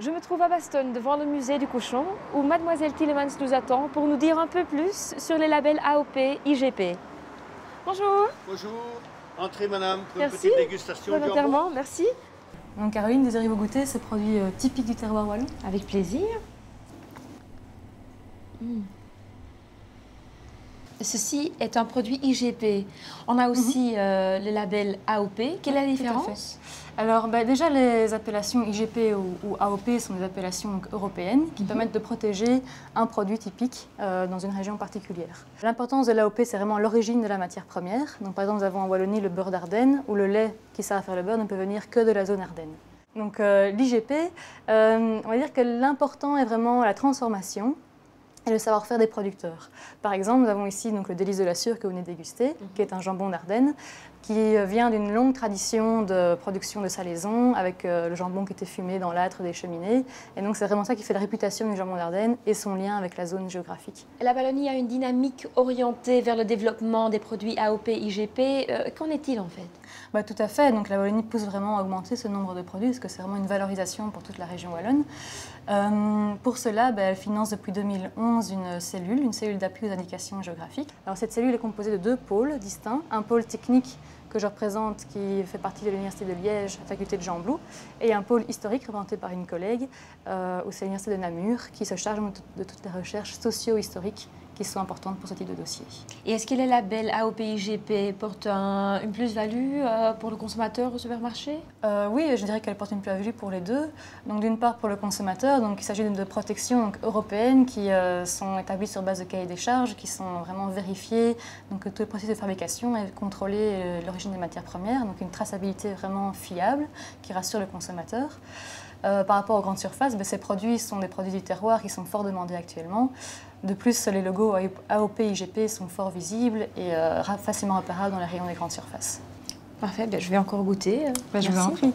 Je me trouve à Bastogne, devant le musée du cochon, où Mademoiselle Tillemans nous attend pour nous dire un peu plus sur les labels AOP, IGP. Bonjour. Bonjour. Entrez, madame, pour Merci. une petite dégustation de jambon. Merci. Donc Caroline, désirez-vous goûter ce produit typique du terroir wallon? Avec plaisir. Ceci est un produit IGP. On a aussi le label AOP. Quelle est la différence? Alors déjà, les appellations IGP ou AOP sont des appellations donc, européennes qui permettent de protéger un produit typique dans une région particulière. L'importance de l'AOP, c'est vraiment l'origine de la matière première. Donc, par exemple, nous avons en Wallonie le beurre d'Ardenne, où le lait qui sert à faire le beurre ne peut venir que de la zone Ardennes. Donc l'IGP, on va dire que l'important est vraiment la transformation et le savoir-faire des producteurs. Par exemple, nous avons ici donc, le délice de la Sûre que vous venez de déguster, qui est un jambon d'Ardenne, qui vient d'une longue tradition de production de salaison, avec le jambon qui était fumé dans l'âtre des cheminées. Et donc c'est vraiment ça qui fait la réputation du jambon d'Ardenne et son lien avec la zone géographique. La Wallonie a une dynamique orientée vers le développement des produits AOP, IGP. Qu'en est-il en fait? Tout à fait. Donc la Wallonie pousse vraiment à augmenter ce nombre de produits, parce que c'est vraiment une valorisation pour toute la région wallonne. Pour cela, elle finance depuis 2011 une cellule d'appui aux indications géographiques. Alors cette cellule est composée de deux pôles distincts, un pôle technique que je représente, qui fait partie de l'Université de Liège, faculté de Gembloux, et un pôle historique représenté par une collègue au sein de l'Université de Namur, qui se charge de toutes les recherches socio-historiques qui sont importantes pour ce type de dossier. Et est-ce que les labels AOP, IGP portent une plus-value pour le consommateur au supermarché? Oui, je dirais qu'elle porte une plus-value pour les deux. Donc d'une part pour le consommateur, donc il s'agit de protections européennes qui sont établies sur base de cahiers des charges, qui sont vraiment vérifiées, donc tout le processus de fabrication est contrôlé l'origine des matières premières, donc une traçabilité vraiment fiable qui rassure le consommateur. Par rapport aux grandes surfaces, ces produits sont des produits du terroir qui sont fort demandés actuellement. De plus, les logos AOP et IGP sont fort visibles et facilement repérables dans les rayons des grandes surfaces. Parfait, je vais encore goûter. Je vous en prie.